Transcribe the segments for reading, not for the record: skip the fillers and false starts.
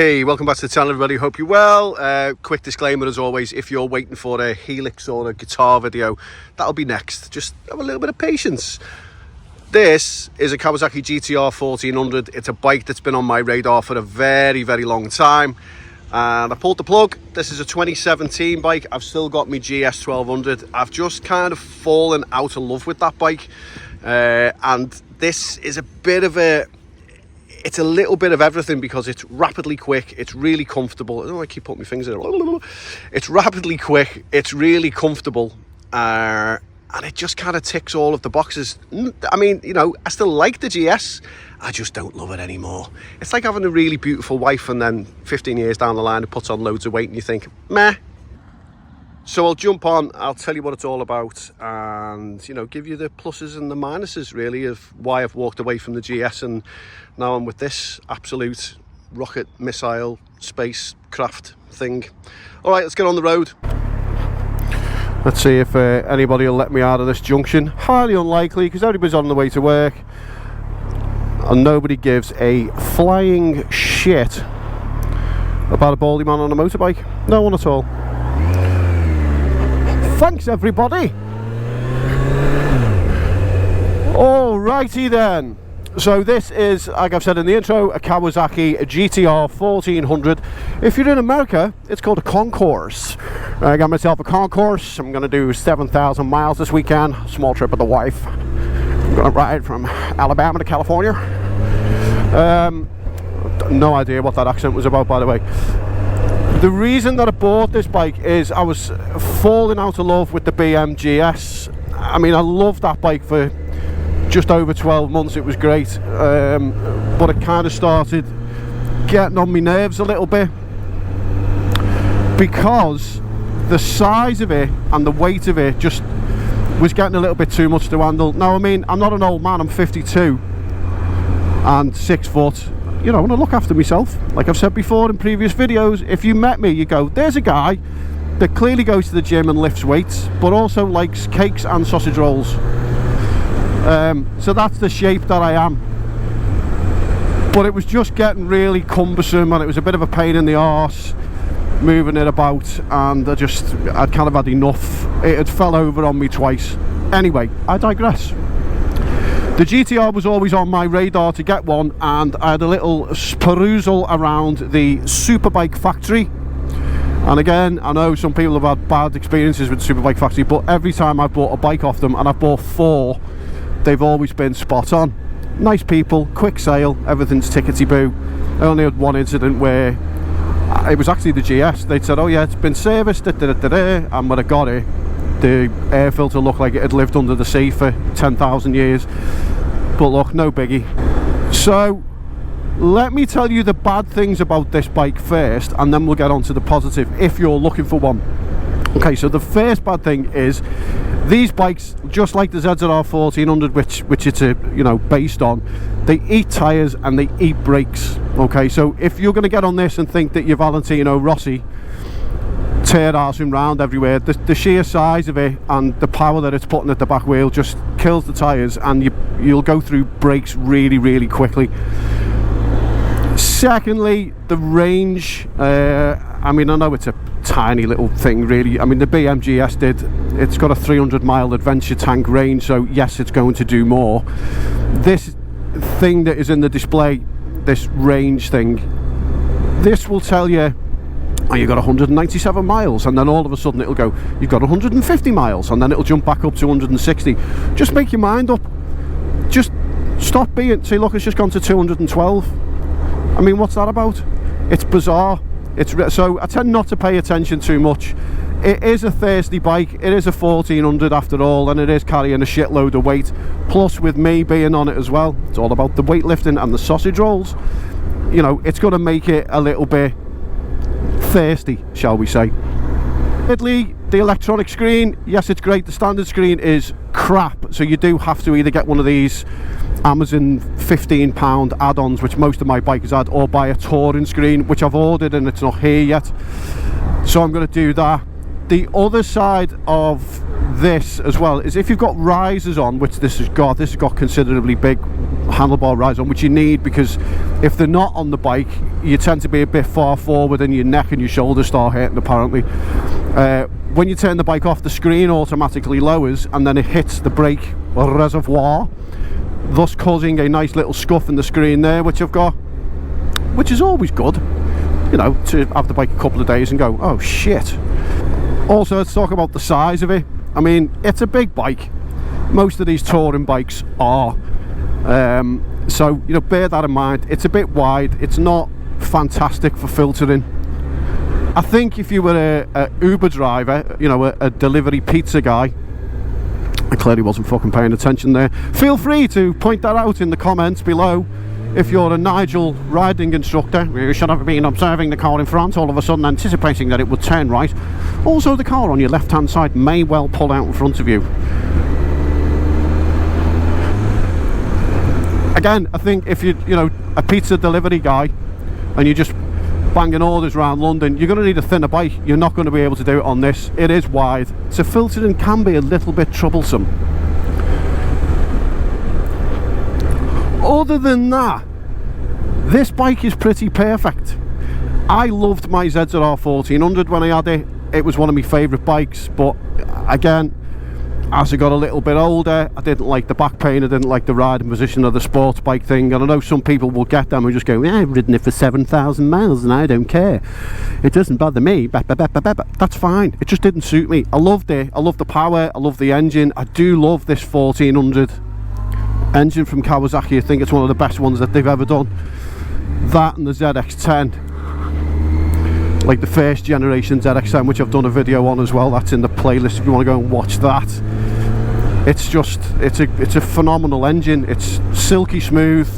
Hey, welcome back to the channel everybody, hope you're well. Quick disclaimer as always, if you're waiting for a Helix or a guitar video, that'll be next. Just have a little bit of patience. This is a Kawasaki GTR 1400. It's a bike that's been on my radar for a very long time. And I pulled the plug. This is a 2017 bike. I've still got my GS 1200. I've just kind of fallen out of love with that bike. And this is a bit of it's a little bit of everything because it's rapidly quick, it's really comfortable. Oh, I keep putting my fingers in it. It's rapidly quick, it's really comfortable, and it just kind of ticks all of the boxes. I mean, you know, I still like the GS, I just don't love it anymore. It's like having a really beautiful wife and then 15 years down the line it puts on loads of weight and you think, meh. So I'll jump on, I'll tell you what it's all about and, you know, give you the pluses and the minuses really of why I've walked away from the GS and now I'm with this absolute rocket missile spacecraft thing. All right, let's get on the road. Let's see if anybody will let me out of this junction. Highly unlikely because everybody's on the way to work and nobody gives a flying shit about a baldy man on a motorbike. No one at all. Thanks everybody. Alrighty then. So this is, like I've said in the intro, a Kawasaki GTR 1400. If you're in America, it's called a Concourse. I got myself a Concourse. I'm going to do 7,000 miles this weekend. Small trip with the wife. I'm going to ride from Alabama to California. No idea what that accent was about, by the way. The reason that I bought this bike is I was falling out of love with the GS. I mean, I loved that bike for just over 12 months. It was great, but it kind of started getting on my nerves a little bit because the size of it and the weight of it just was getting a little bit too much to handle. Now, I mean, I'm not an old man, I'm 52 and 6 foot. You know, I want to look after myself. Like I've said before in previous videos, if you met me, you go, there's a guy that clearly goes to the gym and lifts weights, but also likes cakes and sausage rolls. So that's the shape that I am. But it was just getting really cumbersome and it was a bit of a pain in the arse moving it about, and I'd kind of had enough. It had fell over on me twice. Anyway, I digress. The GTR was always on my radar to get one, and I had a little perusal around the Superbike factory. And again, I know some people have had bad experiences with the Superbike factory, but every time I've bought a bike off them, and I've bought 4, they've always been spot on. Nice people, quick sale, everything's tickety-boo. I only had one incident where it was actually the GS. They'd said, oh yeah, it's been serviced, and when I got it, the air filter looked like it had lived under the sea for 10,000 years. But look, no biggie. So let me tell you the bad things about this bike first, and then we'll get on to the positive if you're looking for one. Okay, so the first bad thing is these bikes, just like the ZZR 1400, which it's based on, they eat tires and they eat brakes. Okay, so if you're going to get on this and think that you're Valentino Rossi tear-arsing round everywhere, the sheer size of it and the power that it's putting at the back wheel just kills the tires, and you'll go through brakes really quickly. Secondly, the range. I mean, I know it's a tiny little thing really. I mean, the GS it's got a 300-mile adventure tank range, so yes, it's going to do more. This thing that is in the display, this range thing, this will tell you, oh, you got 197 miles, and then all of a sudden it'll go, you've got 150 miles, and then it'll jump back up to 160. Just make your mind up. Just stop being, say, look, it's just gone to 212. I mean, what's that about? It's bizarre. So I tend not to pay attention too much. It is a thirsty bike. It is a 1400 after all, and it is carrying a shitload of weight. Plus, with me being on it as well, it's all about the weightlifting and the sausage rolls. You know, it's going to make it a little bit thirsty, shall we say. Thirdly, the electronic screen, yes, it's great. The standard screen is crap, so you do have to either get one of these Amazon £15 add-ons, which most of my bikes had, or buy a touring screen, which I've ordered and it's not here yet, so I'm going to do that. The other side of this as well is if you've got risers on, which this has got considerably big handlebar rides on, which you need, because if they're not on the bike, you tend to be a bit far forward and your neck and your shoulders start hurting apparently. When you turn the bike off, the screen automatically lowers and then it hits the brake reservoir, thus causing a nice little scuff in the screen there, which I've got, which is always good, you know, to have the bike a couple of days and go, oh shit. Also, let's talk about the size of it. I mean, it's a big bike. Most of these touring bikes are. So, you know, bear that in mind. It's a bit wide. It's not fantastic for filtering. I think if you were a Uber driver, you know, a delivery pizza guy, I clearly wasn't fucking paying attention there. Feel free to point that out in the comments below. If you're a Nigel riding instructor, you should have been observing the car in front, all of a sudden anticipating that it would turn right. Also, the car on your left-hand side may well pull out in front of you. Again, I think if you know, a pizza delivery guy and you're just banging orders around London, you're going to need a thinner bike. You're not going to be able to do it on this. It is wide, so filtering can be a little bit troublesome. Other than that, this bike is pretty perfect. I loved my ZZR 1400 when I had it. It was one of my favourite bikes, but again, as I got a little bit older, I didn't like the back pain, I didn't like the riding position of the sports bike thing, and I know some people will get them and just go, yeah, I've ridden it for 7,000 miles and I don't care. It doesn't bother me. That's fine. It just didn't suit me. I loved it. I love the power. I love the engine. I do love this 1400 engine from Kawasaki. I think it's one of the best ones that they've ever done. That and the ZX-10. Like the first generation ZX-10, which I've done a video on as well. That's in the playlist if you want to go and watch that. It's just, it's a phenomenal engine. It's silky smooth,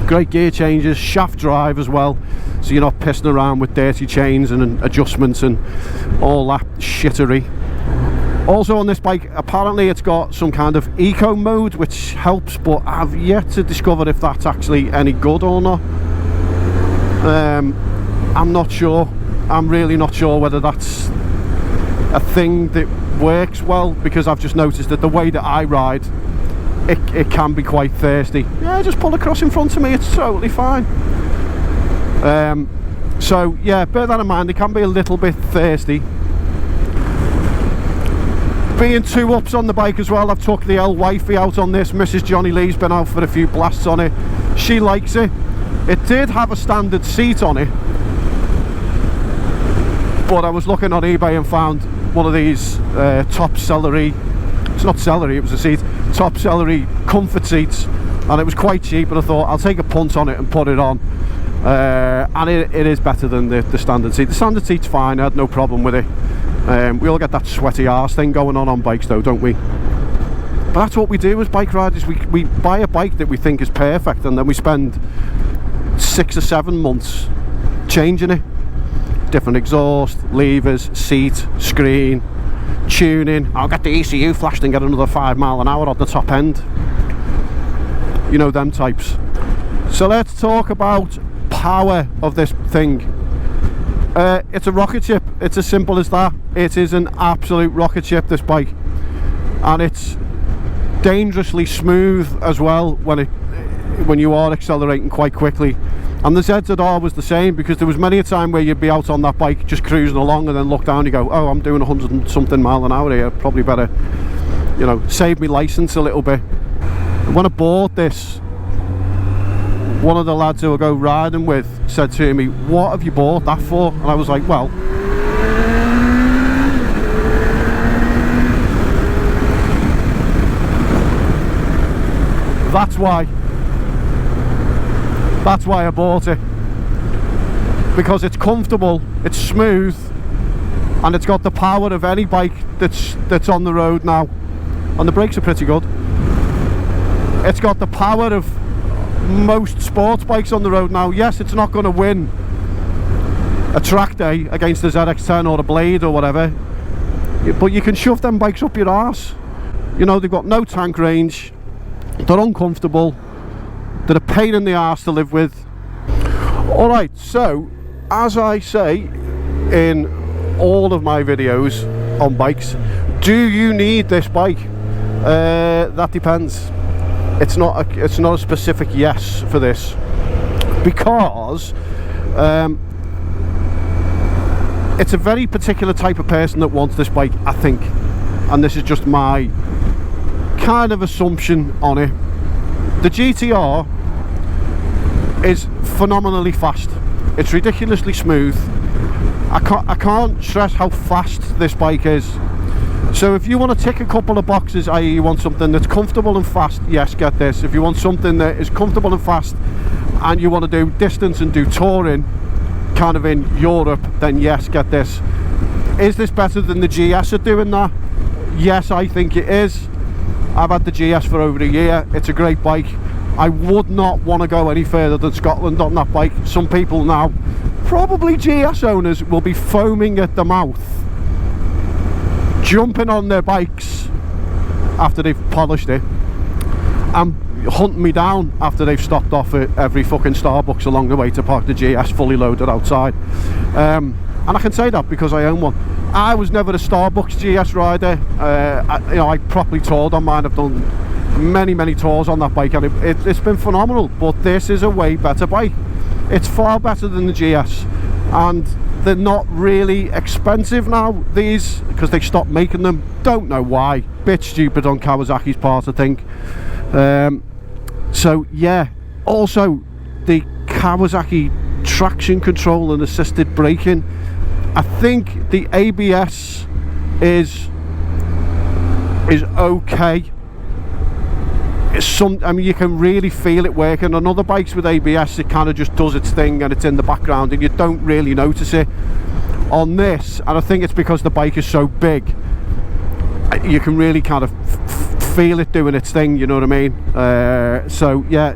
great gear changes, shaft drive as well, so you're not pissing around with dirty chains and adjustments and all that shittery. Also on this bike, apparently it's got some kind of eco mode which helps, but I've yet to discover if that's actually any good or not. I'm not sure. I'm really not sure whether that's a thing that works well, because I've just noticed that the way that I ride, it can be quite thirsty. Yeah, just pull across in front of me, it's totally fine. So yeah, bear that in mind, it can be a little bit thirsty. Being 2 ups on the bike as well, I've took the old wifey out on this. Mrs. Johnny Lee's been out for a few blasts on it. She likes it. It did have a standard seat on it, but I was looking on eBay and found one of these top celery, it's not celery, it was a seat, top celery comfort seats, and it was quite cheap, and I thought I'll take a punt on it and put it on. And it is better than the standard seat. The standard seat's fine, I had no problem with it. We all get that sweaty arse thing going on bikes though, don't we? But that's what we do as bike riders. We buy a bike that we think is perfect, and then we spend 6 or 7 months changing it. Different exhaust, levers, seat, screen, tuning. I'll get the ECU flashed and get another 5 mile an hour on the top end. You know, them types. So let's talk about power of this thing. It's a rocket ship. It's as simple as that. It is an absolute rocket ship, this bike, and it's dangerously smooth as well when you are accelerating quite quickly. And the ZZR was the same, because there was many a time where you'd be out on that bike just cruising along and then look down and you go, oh, I'm doing 100 and something mile an hour here, probably better, you know, save me license a little bit. And when I bought this, one of the lads who I go riding with said to me, what have you bought that for? And I was like, well, that's why I bought it, because it's comfortable, it's smooth, and it's got the power of any bike that's on the road now, and the brakes are pretty good. It's got the power of most sports bikes on the road now. Yes, it's not going to win a track day against the ZX-10 or a Blade or whatever, but you can shove them bikes up your arse. You know, they've got no tank range, they're uncomfortable, they're a pain in the arse to live with. Alright, so as I say in all of my videos on bikes, do you need this bike? That depends. it's not a specific yes for this, because it's a very particular type of person that wants this bike, I think, and this is just my kind of assumption on it. The GTR is phenomenally fast. It's ridiculously smooth. I can't stress how fast this bike is. So if you want to tick a couple of boxes, i.e. you want something that's comfortable and fast, yes, get this. If you want something that is comfortable and fast and you want to do distance and do touring kind of in Europe, then yes, get this. Is this better than the GS at doing that? Yes, I think it is. I've had the GS for over a year. It's a great bike. I would not want to go any further than Scotland on that bike. Some people now, probably GS owners, will be foaming at the mouth, jumping on their bikes after they've polished it and hunting me down after they've stopped off at every fucking Starbucks along the way to park the GS fully loaded outside. And I can say that because I own one. I was never a Starbucks GS rider. I properly toured on mine. I've done many tours on that bike, and it's been phenomenal. But this is a way better bike. It's far better than the GS, and they're not really expensive now, these, because they stopped making them. Don't know why. Bit stupid on Kawasaki's part, I think. So yeah, also the Kawasaki traction control and assisted braking, I think the ABS is okay. I mean, you can really feel it working. On other bikes with ABS, it kind of just does its thing and it's in the background and you don't really notice it. On this, and I think it's because the bike is so big, you can really kind of feel it doing its thing, you know what I mean? So yeah,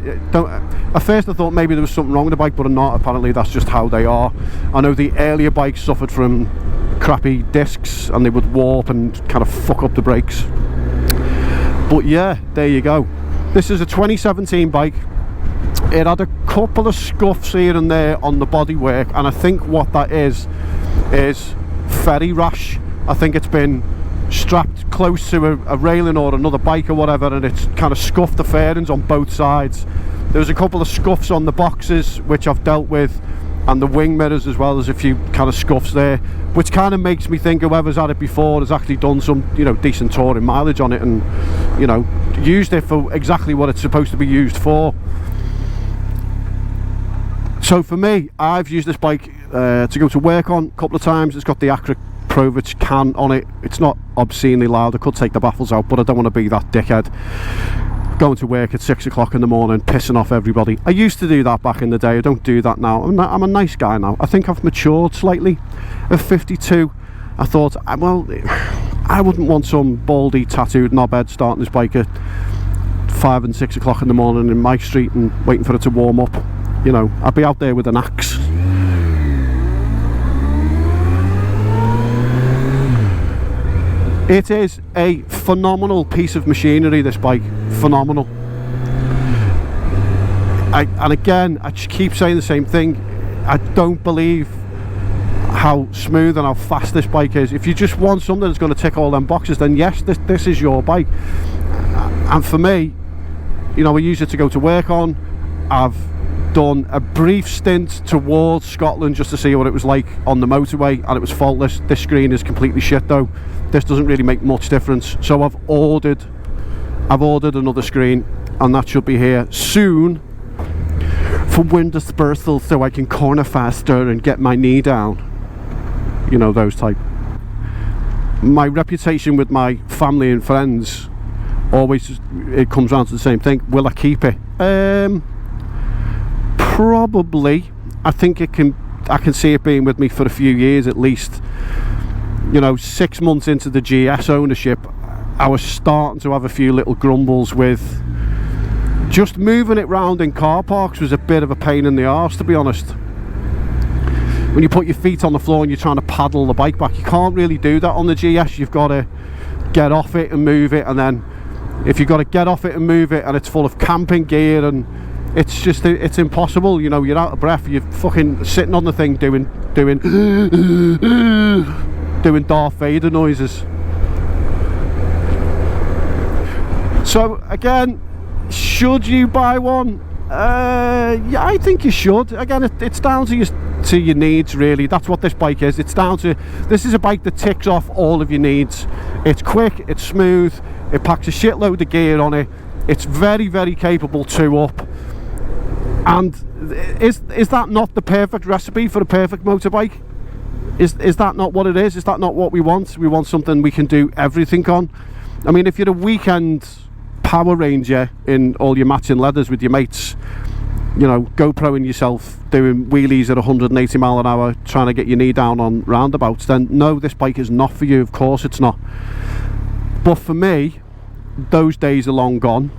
at first I thought maybe there was something wrong with the bike, but not. Apparently that's just how they are. I know the earlier bikes suffered from crappy discs and they would warp and kind of fuck up the brakes. But yeah, there you go. This is a 2017 bike. It had a couple of scuffs here and there on the bodywork, and I think what that is ferry rash. I think it's been strapped close to a railing or another bike or whatever, and it's kind of scuffed the fairings on both sides. There's a couple of scuffs on the boxes which I've dealt with, and the wing mirrors as well. There's a few kind of scuffs there, which kind of makes me think whoever's had it before has actually done some, you know, decent touring mileage on it, and, you know, used it for exactly what it's supposed to be used for. So for me, I've used this bike to go to work on a couple of times. It's got the Acra Provich can on it. It's not obscenely loud. I could take the baffles out, but I don't want to be that dickhead going to work at 6 o'clock in the morning pissing off everybody. I used to do that back in the day. I don't do that now. I'm a nice guy now. I think I've matured slightly. At 52, I thought, well, I wouldn't want some baldy tattooed knobhead starting this bike at 5 and 6 o'clock in the morning in my street and waiting for it to warm up. You know, I'd be out there with an axe. It is a phenomenal piece of machinery, this bike. Phenomenal. And again, I just keep saying the same thing. I don't believe how smooth and how fast this bike is. If you just want something that's going to tick all them boxes, then yes, this is your bike. And for me, you know, I use it to go to work on. I've done a brief stint towards Scotland just to see what it was like on the motorway, and it was faultless. This screen is completely shit though. This doesn't really make much difference, so I've ordered another screen, and that should be here soon for wind dispersal, so I can corner faster and get my knee down, you know, those type. My reputation with my family and friends always, it comes down to the same thing. Will I keep it? Probably. I think I can see it being with me for a few years at least. You know, 6 months into the GS ownership, I was starting to have a few little grumbles with just moving it round in car parks. Was a bit of a pain in the arse, to be honest. When you put your feet on the floor and you're trying to paddle the bike back, you can't really do that on the GS. You've got to get off it and move it, and then if you've got to get off it and move it and it's full of camping gear, and it's impossible. You know, you're out of breath, you're fucking sitting on the thing doing Darth Vader noises. So again, Should you buy one? Yeah, I think you should. Again, it's down to your needs, really. That's what this bike is. It's down to, this is a bike that ticks off all of your needs. It's quick, it's smooth, it packs a shitload of gear on it, it's very, very capable 2-up. And is that not the perfect recipe for a perfect motorbike? Is that not what it is? Is that not what we want? We want something we can do everything on. I mean, if you're a weekend Power Ranger in all your matching leathers with your mates, you know, GoProing yourself doing wheelies at 180 mile an hour trying to get your knee down on roundabouts, then no, this bike is not for you. Of course it's not. But for me, those days are long gone.